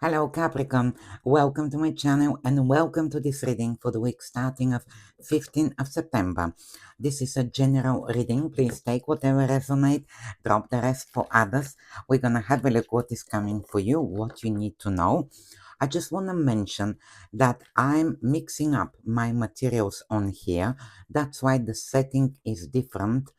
Hello Capricorn, welcome to my channel and welcome to this reading for the week starting of 15th of September. This is a general reading, please take whatever resonates, drop the rest for others. We're gonna have a look what is coming for you, what you need to know. I just want to mention that I'm mixing up my materials on here, that's why the setting is different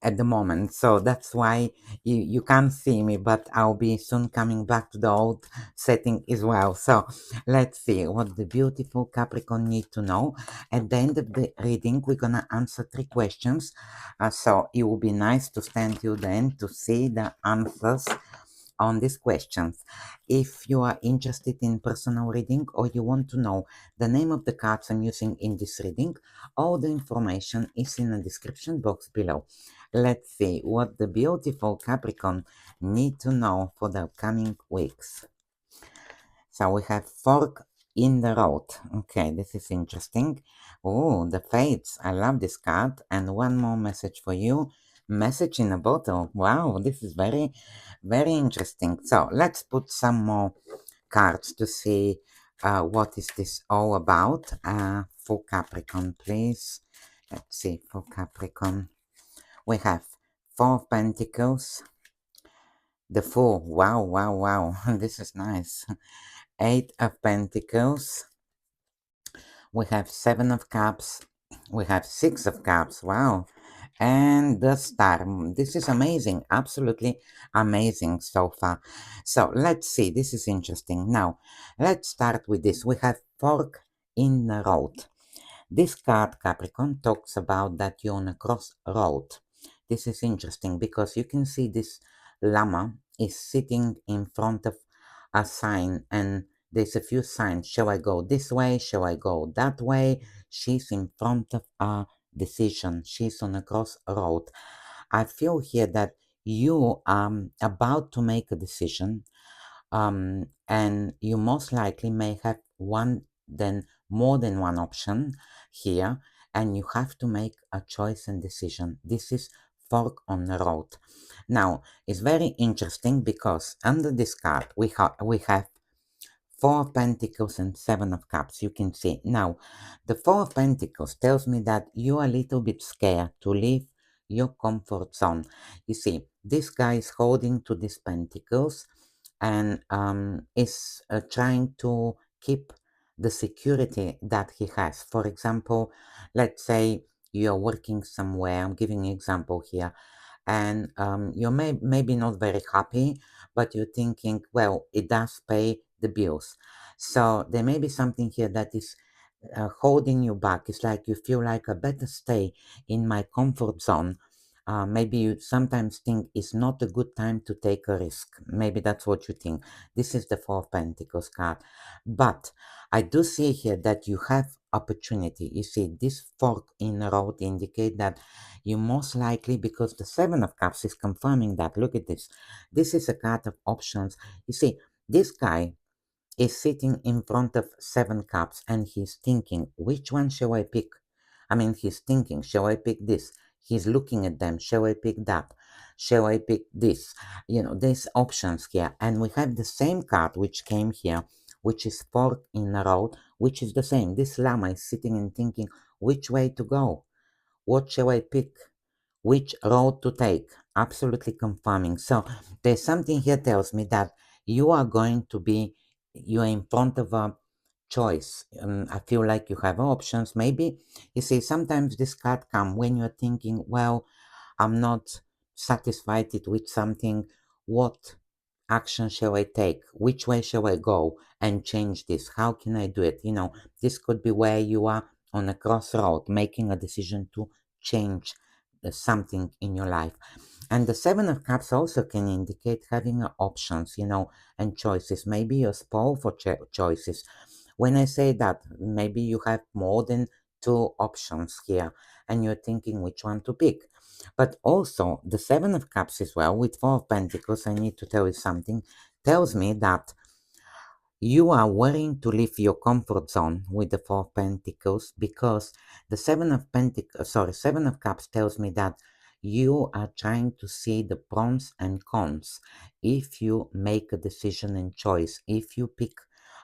at the moment, so that's why you can't see me, but I'll be soon coming back to the old setting as well. So let's see what the beautiful Capricorn need to know. At the end of the reading we're gonna answer 3 questions, so it will be nice to stand till the end to see the answers on these questions. If you are interested in personal reading or you want to know the name of the cards I'm using in this reading, all the information is in the description box below. Let's see what the beautiful Capricorn need to know for the upcoming weeks. So we have fork in the road. Okay, this is interesting. Oh, the fates. I love this card. And one more message for you. Message in a bottle. Wow, this is very, very interesting. So let's put some more cards to see what is this all about. For Capricorn, please. Let's see, for Capricorn. We have Four of Pentacles. The Fool. Wow, wow, wow. This is nice. Eight of Pentacles. We have Seven of Cups. We have Six of Cups. Wow. And the Star. This is amazing. Absolutely amazing so far. So let's see. This is interesting. Now, let's start with this. We have Fork in the Road. This card, Capricorn, talks about that you're on a crossroad. This is interesting because you can see this llama is sitting in front of a sign, and there's a few signs. Shall I go this way? Shall I go that way? She's in front of a decision. She's on a crossroad. I feel here that you are about to make a decision, and you most likely may have more than one option here, and you have to make a choice and decision. This is fork on the road. Now it's very interesting because under this card we have Four of Pentacles and Seven of Cups. You can see now the Four of Pentacles tells me that you are a little bit scared to leave your comfort zone. You see, this guy is holding to these pentacles and is trying to keep the security that he has. For example, let's say you're working somewhere. I'm giving an example here, and you're maybe not very happy, but you're thinking, well, it does pay the bills. So there may be something here that is holding you back. It's like you feel like I better stay in my comfort zone. Maybe you sometimes think it's not a good time to take a risk. Maybe that's what you think. This is the Four of Pentacles card. But I do see here that you have opportunity. You see, this fork in the road indicate that you most likely, because the Seven of Cups is confirming that. Look at this. This is a card of options. You see, this guy is sitting in front of Seven Cups and he's thinking, which one shall I pick? I mean, he's thinking, shall I pick this? He's looking at them, shall I pick that? Shall I pick this? You know, there's options here. And we have the same card which came here, which is fork in the road, which is the same. This llama is sitting and thinking, which way to go? What shall I pick? Which road to take? Absolutely confirming. So there's something here tells me that you are going to be, you are in front of a choice. I feel like you have options. Maybe, you see, sometimes this card come when you're thinking, well, I'm not satisfied with something. What action shall I take? Which way shall I go and change this? How can I do it? You know, this could be where you are on a crossroad, making a decision to change something in your life. And the Seven of Cups also can indicate having options, you know, and choices. Maybe you're spoiled for choices. When I say that, maybe you have more than two options here and you're thinking which one to pick. But also, the Seven of Cups as well, with Four of Pentacles, I need to tell you something, tells me that you are willing to leave your comfort zone with the Four of Pentacles, because the Seven of Cups tells me that You are trying to see the pros and cons. If you make a decision and choice, if you pick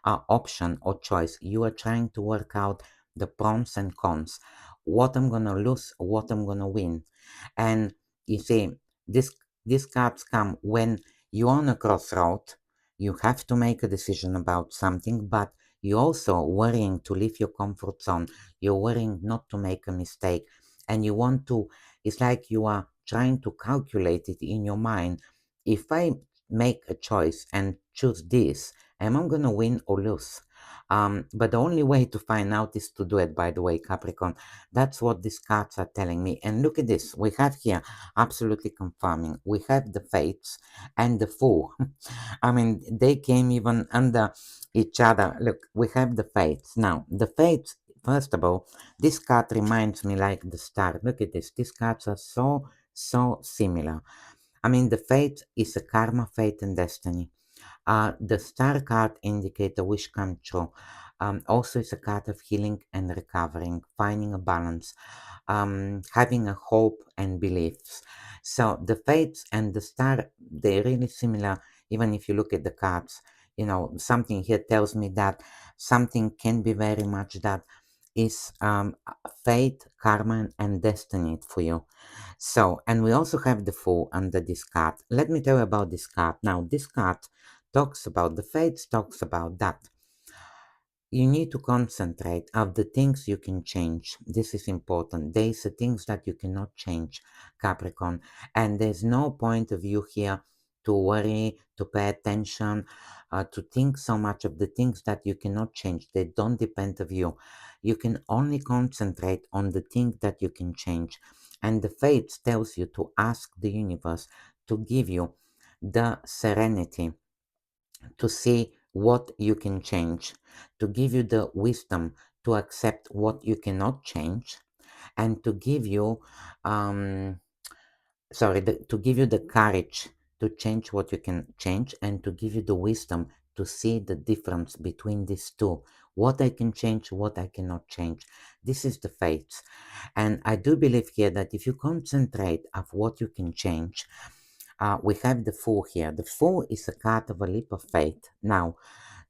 an option or choice, you are trying to work out the pros and cons, what I'm gonna lose, what I'm gonna win. And you see, this these cards come when you're on a crossroad. You have to make a decision about something, but you're also worrying to leave your comfort zone. You're worrying not to make a mistake, and you want to. It's like you are trying to calculate it in your mind. If I make a choice and choose this, am I gonna win or lose? But the only way to find out is to do it, by the way, Capricorn. That's what these cards are telling me. And look at this. We have here absolutely confirming. We have the fates and the fool. I mean, they came even under each other. Look, we have the fates. Now, the fates, first of all, this card reminds me like the star. Look at this. These cards are so similar. I mean, the fate is a karma, fate, and destiny. The star card indicates a wish come true. Also, it's a card of healing and recovering, finding a balance, having a hope and beliefs. So the fates and the star, they're really similar. Even if you look at the cards, something here tells me that something can be very much that is fate, karma, and destiny for you. So, and we also have the Fool under this card. Let me tell you about this card. Now, this card talks about the fates, talks about that you need to concentrate of the things you can change. This is important. There's the things that you cannot change, Capricorn, and there's no point of view here to worry, to pay attention, to think so much of the things that you cannot change. They don't depend of you. You can only concentrate on the things that you can change. And the fates tells you to ask the universe to give you the serenity to see what you can change, to give you the wisdom to accept what you cannot change, and to give you, um, to give you the courage to change what you can change, and to give you the wisdom to see the difference between these two. What I can change, what I cannot change. This is the fates. And I do believe here that if you concentrate of what you can change, we have the Fool here. The Fool is a card of a leap of faith. Now,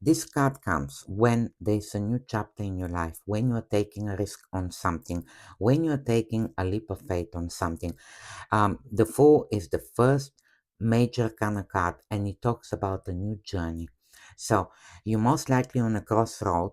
this card comes when there's a new chapter in your life, when you're taking a risk on something, when you're taking a leap of faith on something. The Fool is the first major kind of card, and it talks about a new journey. So you're most likely on a crossroad,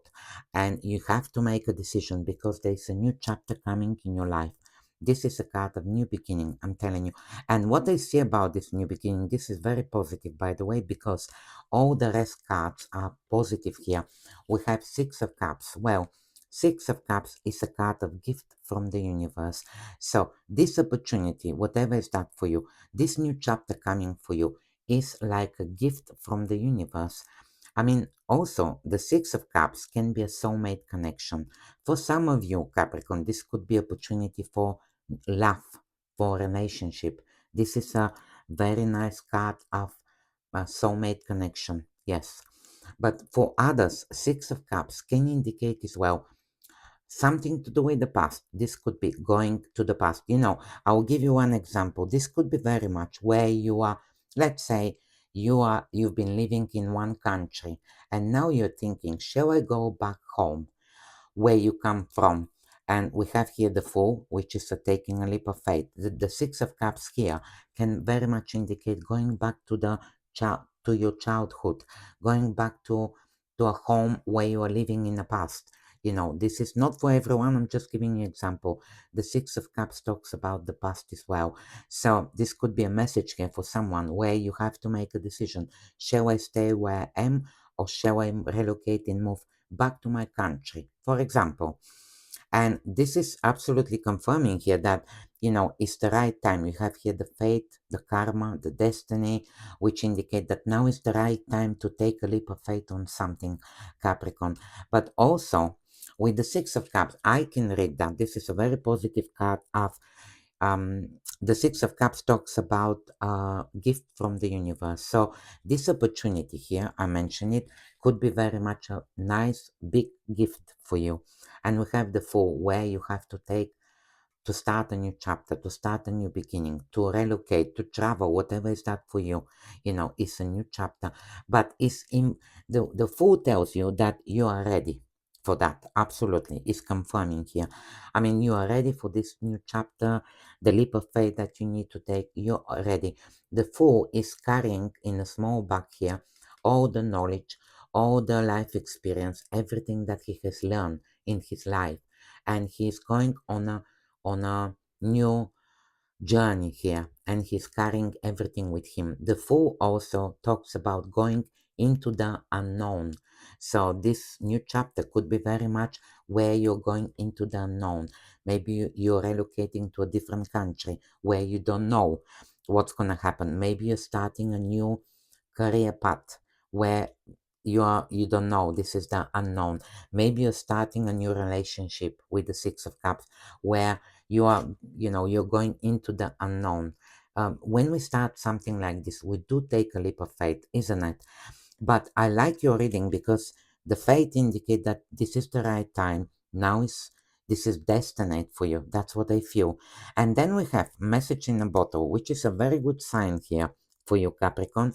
and you have to make a decision because there's a new chapter coming in your life. This is a card of new beginning, I'm telling you. And what I see about this new beginning, this is very positive, by the way, because all the rest cards are positive here. We have Six of Cups. Well, Six of Cups is a card of gift from the universe. So this opportunity, whatever is that for you, this new chapter coming for you is like a gift from the universe. I mean, also, the Six of Cups can be a soulmate connection. For some of you, Capricorn, this could be opportunity for love, for relationship. This is a very nice card of a soulmate connection. Yes. But for others, Six of Cups can indicate as well something to do with the past. This could be going to the past. I'll give you one example. This could be very much where you are, let's say you've been living in one country and now you're thinking, shall I go back home where you come from? And we have here the Fool, which is taking a leap of faith. The Six of Cups here can very much indicate going back to the to your childhood, going back to a home where you are living in the past. This is not for everyone. I'm just giving you an example. The Six of Cups talks about the past as well. So this could be a message here for someone where you have to make a decision. Shall I stay where I am, or shall I relocate and move back to my country, for example? And this is absolutely confirming here that, it's the right time. You have here the fate, the karma, the destiny, which indicate that now is the right time to take a leap of faith on something, Capricorn. But also, with the Six of Cups, I can read that this is a very positive card of the Six of Cups talks about a gift from the universe. So this opportunity here, I mentioned it, could be very much a nice big gift for you. And we have the Fool, where you have to take to start a new chapter, to start a new beginning, to relocate, to travel, whatever is that for you, it's a new chapter. But it's in the Fool tells you that you are ready for that. Absolutely. It's confirming here. I mean, you are ready for this new chapter, the leap of faith that you need to take. You are ready. The Fool is carrying in a small bag here all the knowledge, all the life experience, everything that he has learned in his life. And he's going on a new journey here, and he's carrying everything with him. The Fool also talks about going into the unknown. So this new chapter could be very much where you're going into the unknown. Maybe you're relocating to a different country where you don't know what's going to happen. Maybe you're starting a new career path where you don't know. This is the unknown. Maybe you're starting a new relationship with the Six of Cups where you're going into the unknown. When we start something like this, we do take a leap of faith, isn't it? But I like your reading because the faith indicate that this is the right time. Now is this is destined for you. That's what I feel. And then we have message in a bottle, which is a very good sign here for you, Capricorn.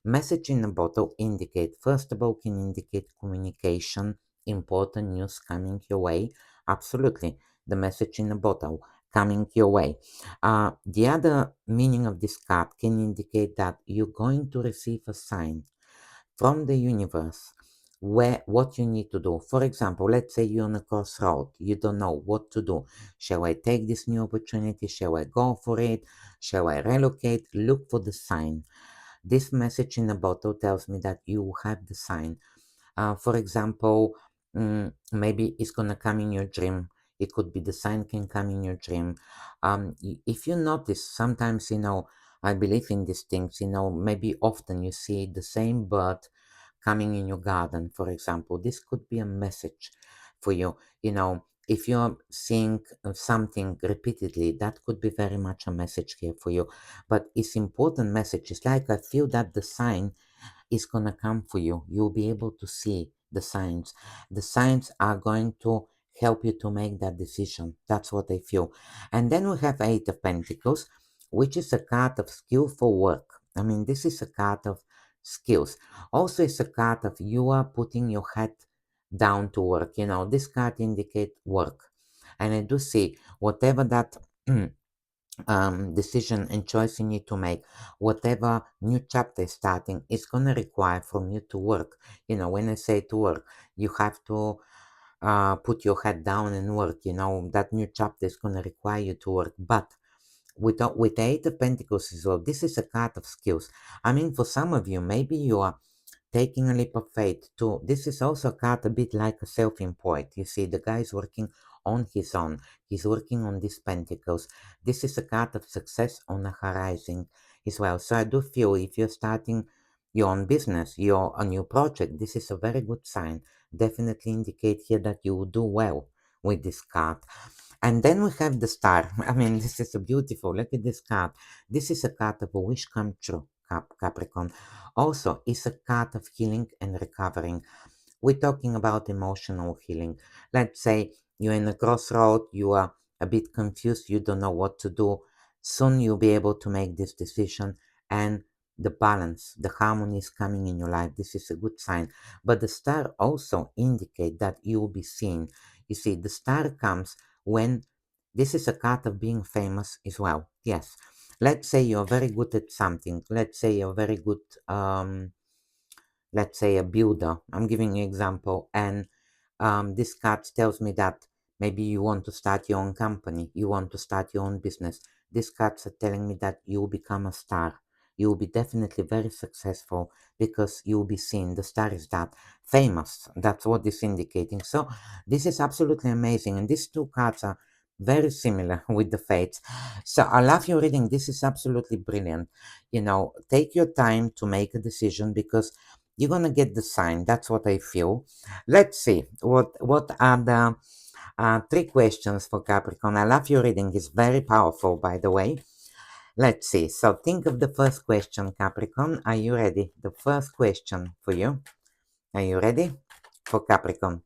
Message in a bottle indicate, first of all, can indicate communication, important news coming your way. Absolutely. The message in a bottle coming your way. The other meaning of this card can indicate that you're going to receive a sign from the universe where what you need to do. For example, let's say you're on a crossroad, you don't know what to do. Shall I take this new opportunity? Shall I go for it? Shall I relocate? Look for the sign. This message in the bottle tells me that you have the sign. For example, maybe it's gonna come in your dream. It could be the sign can come in your dream. If you notice, sometimes I believe in these things. Maybe often you see the same bird coming in your garden. For example, this could be a message for you. If you're seeing something repeatedly, that could be very much a message here for you. But it's important message. It's like I feel that the sign is going to come for you. You'll be able to see the signs. The signs are going to help you to make that decision. That's what I feel. And then we have Eight of Pentacles, which is a card of skillful work. I mean, this is a card of skills. Also, it's a card of you are putting your head down to work. This card indicates work. And I do see whatever that decision and choice you need to make, whatever new chapter is starting, it's going to require from you to work. When I say to work, you have to put your head down and work. That new chapter is going to require you to work. But with the Eight of Pentacles as well, this is a card of skills. I mean, for some of you, maybe you are taking a leap of faith too. This is also a card a bit like a self-employed. You see, the guy is working on his own. He's working on these pentacles. This is a card of success on the horizon as well. So I do feel if you're starting your own business, your a new project, this is a very good sign. Definitely indicate here that you will do well with this card. And then we have the star. I mean, this is a beautiful. Look at this card. This is a card of a wish come true, Capricorn. Also, it's a card of healing and recovering. We're talking about emotional healing. Let's say you're in a crossroad, you are a bit confused, you don't know what to do. Soon you'll be able to make this decision, and the balance, the harmony is coming in your life. This is a good sign. But the star also indicate that you will be seen. You see, the star comes when this is a card of being famous as well. Yes. Let's say you're very good at something. Let's say you're very good let's say a builder. I'm giving you an example, and this card tells me that maybe you want to start your own company, you want to start your own business. These cards are telling me that you will become a star. You will be definitely very successful because you will be seen. The star is that famous. That's what this is indicating. So this is absolutely amazing, and these two cards are very similar with the fates. So I love your reading. This is absolutely brilliant. Take your time to make a decision because you're gonna get the sign. That's what I feel. Let's see what are the three questions for Capricorn. I love your reading. It's very powerful, by the way. Let's see. So think of the first question, Capricorn. Are you ready? The first question for you. Are you ready for Capricorn?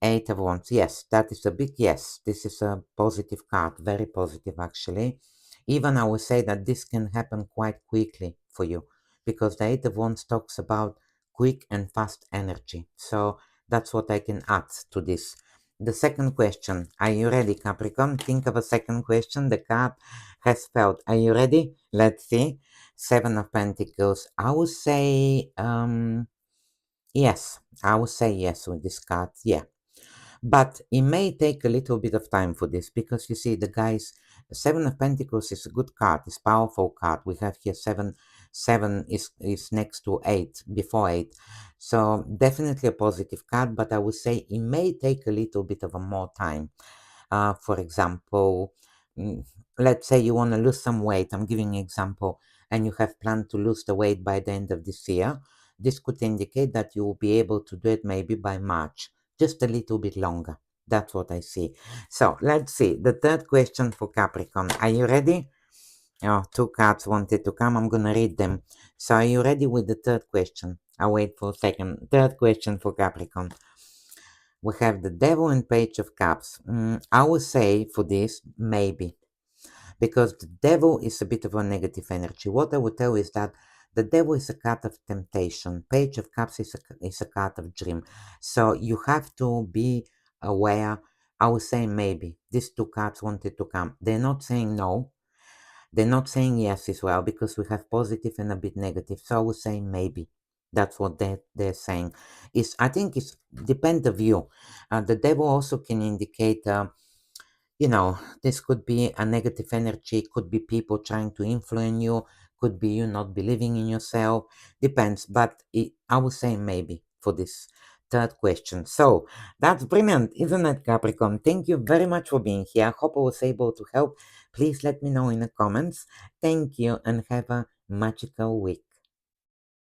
Eight of Wands. Yes, that is a big yes. This is a positive card, very positive actually. Even I would say that this can happen quite quickly for you because the Eight of Wands talks about quick and fast energy. So that's what I can add to this. The second question. Are you ready, Capricorn? Think of a second question. The card has failed. Are you ready? Let's see. Seven of Pentacles. I would say yes. I would say yes with this card. Yeah. But it may take a little bit of time for this because you see, the guys, Seven of Pentacles is a good card, it's a powerful card. We have here seven is next to eight, before eight. So definitely a positive card, but I would say it may take a little bit of a more time. For example, mm, let's say you want to lose some weight. I'm giving an example, and you have planned to lose the weight by the end of this year. This could indicate that you will be able to do it maybe by March, just a little bit longer. That's what I see. So let's see. The third question for Capricorn. Are you ready? Oh, two cards wanted to come. I'm gonna read them. So are you ready with the third question? I'll wait for a second. Third question for Capricorn. We have the Devil and Page of Cups. I would say for this, maybe. Because the Devil is a bit of a negative energy. What I would tell is that the Devil is a card of temptation. Page of Cups is a card of dream. So you have to be aware. I would say maybe. These two cards wanted to come. They're not saying no. They're not saying yes as well, because we have positive and a bit negative. So I would say maybe. That's what they're saying. I think it's depend of you. The devil also can indicate, this could be a negative energy, could be people trying to influence you, could be you not believing in yourself. Depends, but I would say maybe for this third question. So that's brilliant, isn't it, Capricorn? Thank you very much for being here. I hope I was able to help. Please let me know in the comments. Thank you and have a magical week.